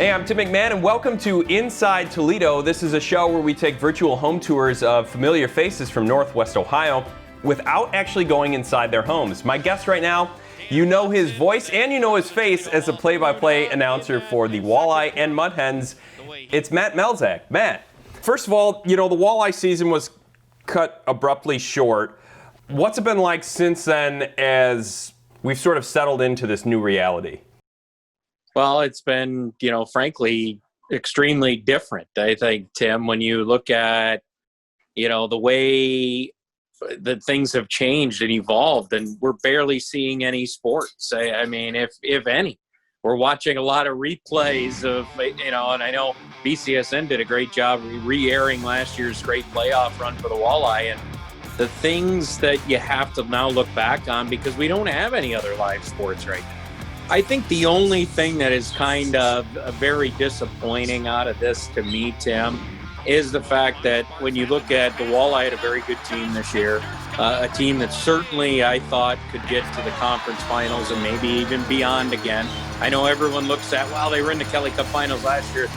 Hey, I'm Tim McMahon, and welcome to Inside Toledo. This is a show where we take virtual home tours of familiar faces from Northwest Ohio without actually going inside their homes. My guest right now, you know his voice and you know his face as a play-by-play announcer for the Walleye and Hens. It's Matt Melzak. Matt, first of all, you know, the Walleye season was cut abruptly short. What's it been like since then as we've sort of settled into this new reality? Well, it's been, frankly, extremely different. I think, Tim, when you look at, the way that things have changed and evolved, and we're barely seeing any sports. I mean, if any, we're watching a lot of replays of, and I know BCSN did a great job re-airing last year's great playoff run for the Walleye, and the things that you have to now look back on because we don't have any other live sports right now. I think the only thing that is kind of very disappointing out of this to me, Tim, is the fact that when you look at the Walleye had a very good team this year, a team that certainly I thought could get to the conference finals and maybe even beyond again. I know everyone looks at, well, they were in the Kelly Cup finals last year.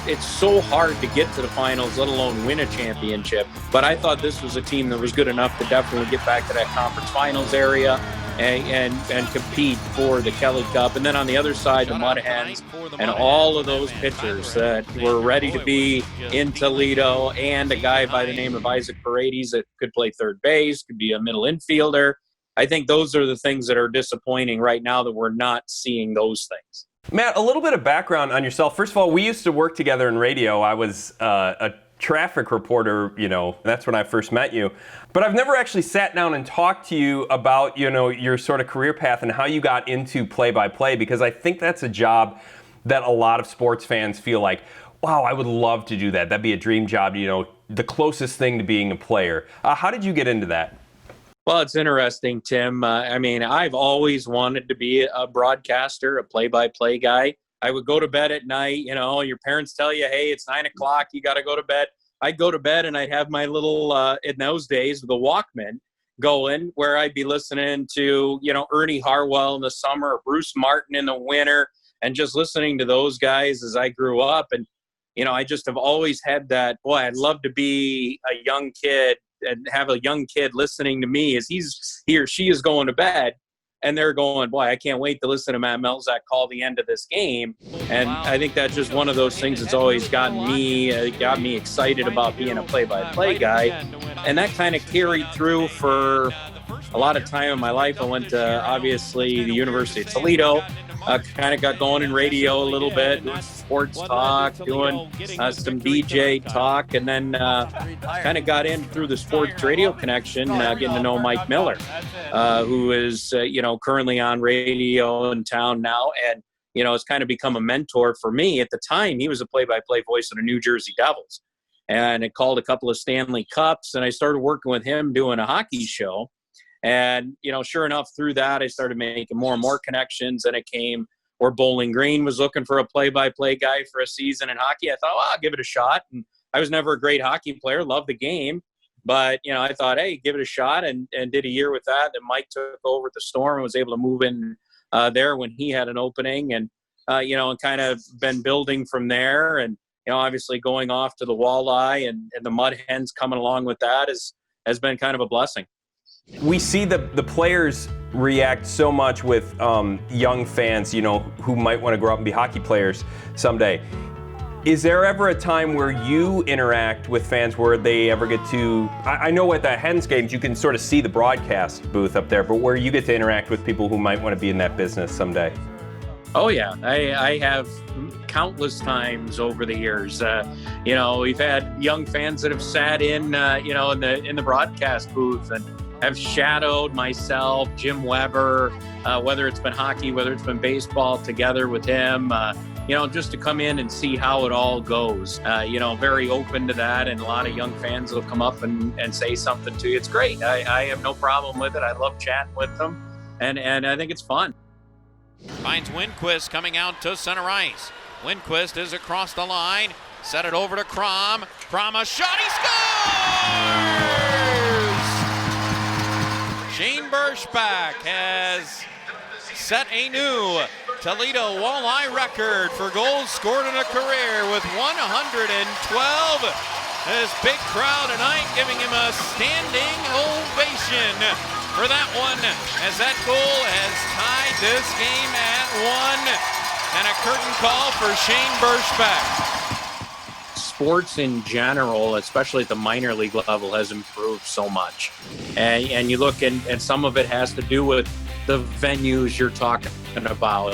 It's so hard to get to the finals, let alone win a championship. But I thought this was a team that was good enough to definitely get back to that conference finals area and compete for the Kelly Cup. And then on the other side, the Mud Hens and all of those pitchers that were ready to be in Toledo, and a guy by the name of Isaac Paredes that could play third base, could be a middle infielder. I think those are the things that are disappointing right now, that we're not seeing those things. Matt, a little bit of background on yourself. First of all, we used to work together in radio. I was a traffic reporter, that's when I first met you. But I've never actually sat down and talked to you about, your sort of career path and how you got into play-by-play, because I think that's a job that a lot of sports fans feel like, wow, I would love to do that. That'd be a dream job, the closest thing to being a player. How did you get into that? Well, it's interesting, Tim. I've always wanted to be a broadcaster, a play-by-play guy. I would go to bed at night, your parents tell you, hey, it's 9 o'clock, you got to go to bed. I'd go to bed and I'd have my little, in those days, the Walkman going, where I'd be listening to, Ernie Harwell in the summer, or Bruce Martin in the winter, and just listening to those guys as I grew up. And, I just have always had that, boy, I'd love to be a young kid and have a young kid listening to me as he or she is going to bed. And they're going, boy, I can't wait to listen to Matt Melzak call the end of this game. And I think that's just one of those things that's always got me excited about being a play-by-play guy. And that kind of carried through for a lot of time in my life. I went to, obviously, the University of Toledo. Kind of got going in radio a little bit, doing sports talk, doing some DJ talk, and then kind of got in through the sports radio connection, getting to know Mike Miller, who is, currently on radio in town now, and, has kind of become a mentor for me. At the time, he was a play-by-play voice of the New Jersey Devils, and it called a couple of Stanley Cups, and I started working with him doing a hockey show. And, sure enough, through that, I started making more and more connections. And it came where Bowling Green was looking for a play-by-play guy for a season in hockey. I thought, well, I'll give it a shot. And I was never a great hockey player, loved the game. But, I thought, hey, give it a shot, and did a year with that. Then Mike took over at the Storm and was able to move in there when he had an opening. And, and kind of been building from there. And, obviously going off to the Walleye and the Mud Hens coming along with that has been kind of a blessing. We see the players react so much with young fans, who might want to grow up and be hockey players someday. Is there ever a time where you interact with fans where they ever get to, I know at the Hens games you can sort of see the broadcast booth up there, but where you get to interact with people who might want to be in that business someday? Oh, yeah. I have countless times over the years. We've had young fans that have sat in the broadcast booth and have shadowed myself, Jim Weber, whether it's been hockey, whether it's been baseball, together with him, just to come in and see how it all goes. Very open to that, and a lot of young fans will come up and say something to you. It's great. I have no problem with it. I love chatting with them, and I think it's fun. Finds Winquist coming out to center ice. Winquist is across the line. Set it over to Crom. Crom, a shot, he scores! Shane Birchbach has set a new Toledo Walleye record for goals scored in a career with 112. This big crowd tonight giving him a standing ovation for that one, as that goal has tied this game at 1. And a curtain call for Shane Burschbeck. Sports in general, especially at the minor league level, has improved so much. And you look, and some of it has to do with the venues you're talking about.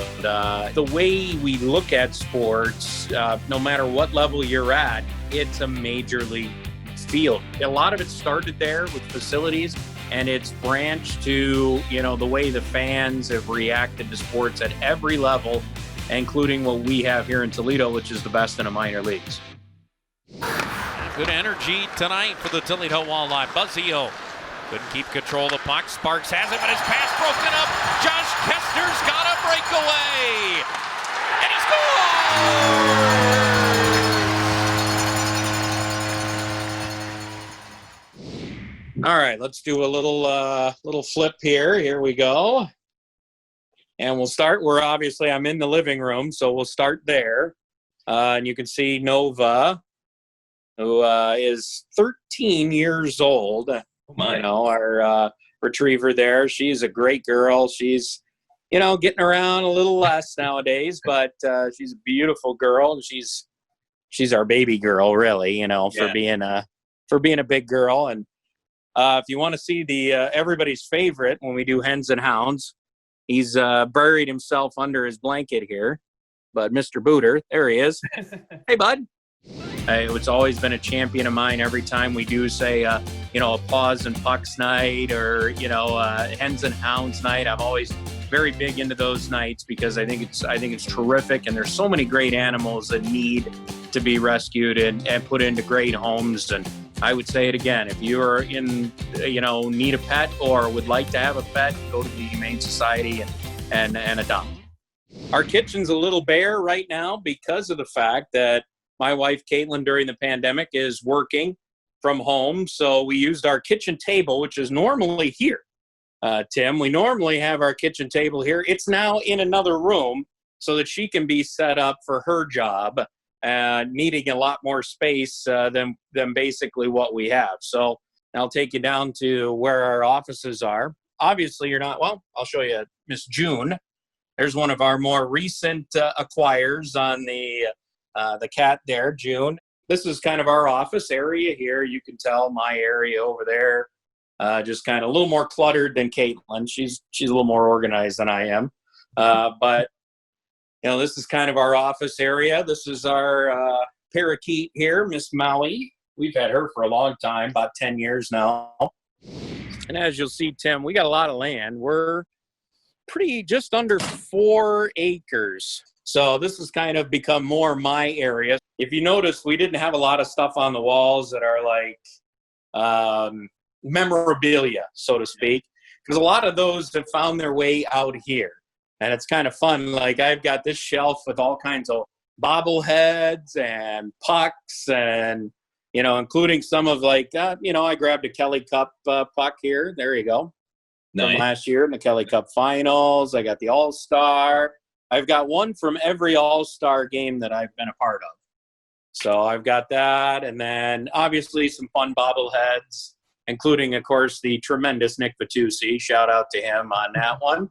The way we look at sports, no matter what level you're at, it's a major league field. A lot of it started there with facilities, and it's branched to, the way the fans have reacted to sports at every level, including what we have here in Toledo, which is the best in the minor leagues. Good energy tonight for the Toledo Walleye. Buzzio couldn't keep control of the puck. Sparks has it, but his pass broken up. Josh Kestner's got a breakaway. And he scores! All right, let's do a little flip here. Here we go. And we'll start. I'm in the living room, so we'll start there. And you can see Nova, who is 13 years old. Our retriever there. She's a great girl. She's, getting around a little less nowadays, but she's a beautiful girl. She's our baby girl, really, for being a big girl. And if you want to see the everybody's favorite when we do Hens and Hounds, he's buried himself under his blanket here. But Mr. Booter, there he is. Hey, bud. It's always been a champion of mine every time we do say, a paws and pucks night or, Hens and Hounds night. I'm always very big into those nights because I think it's terrific. And there's so many great animals that need to be rescued and put into great homes. And I would say it again, if you are in, need a pet or would like to have a pet, go to the Humane Society and adopt. Our kitchen's a little bare right now because of the fact that my wife, Caitlin, during the pandemic is working from home. So we used our kitchen table, which is normally here. Tim, we normally have our kitchen table here. It's now in another room so that she can be set up for her job, needing a lot more space than basically what we have. So I'll take you down to where our offices are. Obviously, you're not, well, I'll show you Miss June. There's one of our more recent acquires on the cat there, June. This is kind of our office area here. You can tell my area over there, just kind of a little more cluttered than Caitlin. She's a little more organized than I am. But, this is kind of our office area. This is our parakeet here, Miss Maui. We've had her for a long time, about 10 years now. And as you'll see, Tim, we got a lot of land. We're just under 4 acres. So this has kind of become more my area. If you notice, we didn't have a lot of stuff on the walls that are like memorabilia, so to speak, because a lot of those have found their way out here. And it's kind of fun. Like I've got this shelf with all kinds of bobbleheads and pucks and, including some of I grabbed a Kelly Cup puck here. There you go. Nice. From last year in the Kelly Cup finals. I got the All-Star. I've got one from every All-Star game that I've been a part of. So I've got that. And then obviously some fun bobbleheads, including, of course, the tremendous Nick Vitucci. Shout out to him on that one.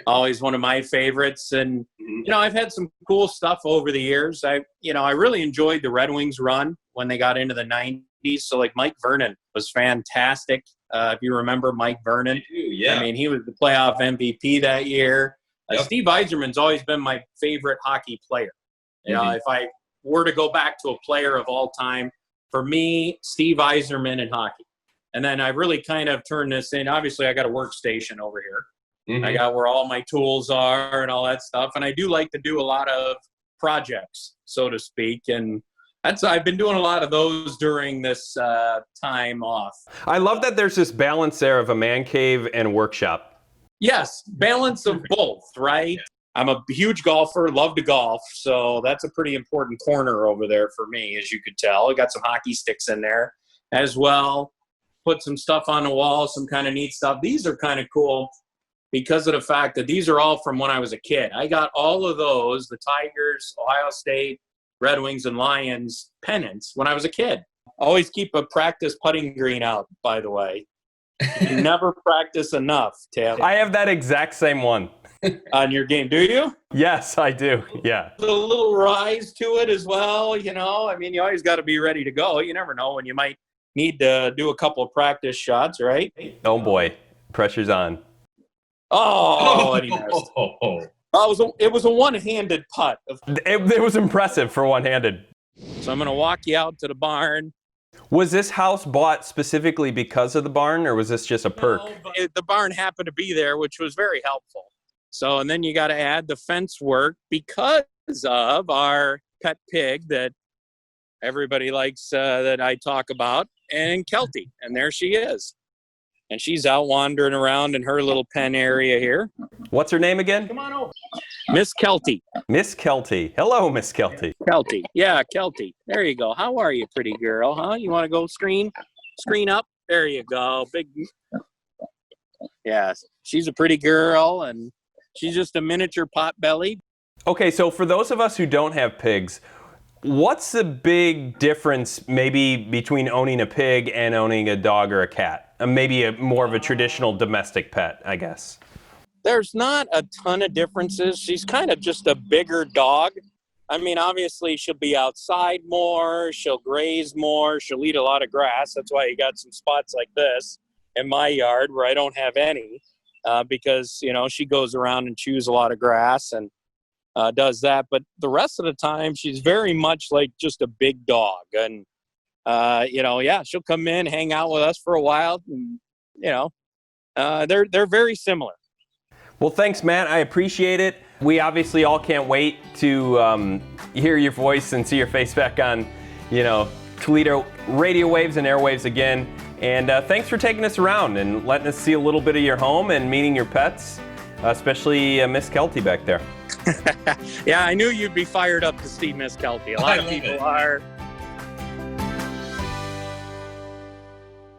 Always one of my favorites. And, I've had some cool stuff over the years. I really enjoyed the Red Wings run when they got into the 90s. So like Mike Vernon was fantastic. If you remember Mike Vernon. Yeah. I mean, he was the playoff MVP that year. Yep. Steve Yzerman's always been my favorite hockey player. If I were to go back to a player of all time, for me, Steve Yzerman in hockey. And then I really kind of turned this in. Obviously, I got a workstation over here. Mm-hmm. I got where all my tools are and all that stuff. And I do like to do a lot of projects, so to speak. And I've been doing a lot of those during this time off. I love that there's this balance there of a man cave and a workshop. Yes, balance of both, right? I'm a huge golfer, love to golf, so that's a pretty important corner over there for me, as you could tell. I got some hockey sticks in there as well. Put some stuff on the wall, some kind of neat stuff. These are kind of cool. because of the fact that these are all from when I was a kid. I got all of those, the Tigers, Ohio State, Red Wings, and Lions pennants when I was a kid. Always keep a practice putting green out, by the way. You never practice enough, Tim. I have that exact same one. On your game, do you? Yes, I do. Yeah. A little rise to it as well, you know. I mean, you always got to be ready to go. You never know when you might need to do a couple of practice shots, right? Oh boy, pressure's on. Oh, and he missed. It was a one-handed putt. It was impressive for one-handed. So I'm going to walk you out to the barn. Was this house bought specifically because of the barn, or was this just a perk? No, but the barn happened to be there, which was very helpful. So, and then you got to add the fence work because of our pet pig that everybody likes that I talk about, and Kelty. And there she is. And she's out wandering around in her little pen area here. What's her name again? Come on over. Miss Kelty. Miss Kelty. Hello, Miss Kelty. Kelty. Yeah, Kelty. There you go. How are you, pretty girl, huh? You want to go screen up? There you go. Big. Yeah, she's a pretty girl, and she's just a miniature potbelly. Okay, so for those of us who don't have pigs, what's the big difference maybe between owning a pig and owning a dog or a cat? Maybe more of a traditional domestic pet, I guess. There's not a ton of differences. She's kind of just a bigger dog. I mean, obviously, she'll be outside more. She'll graze more. She'll eat a lot of grass. That's why you got some spots like this in my yard where I don't have any because, you know, she goes around and chews a lot of grass and does that. But the rest of the time, she's very much like just a big dog. And, you know, yeah, she'll come in, hang out with us for a while. And, you know, they're very similar. Well, thanks, Matt. I appreciate it. We obviously all can't wait to hear your voice and see your face back on, you know, Toledo radio waves and airwaves again. And thanks for taking us around and letting us see a little bit of your home and meeting your pets, especially Miss Kelty back there. Yeah, I knew you'd be fired up to see Miss Kelty. A lot of people are.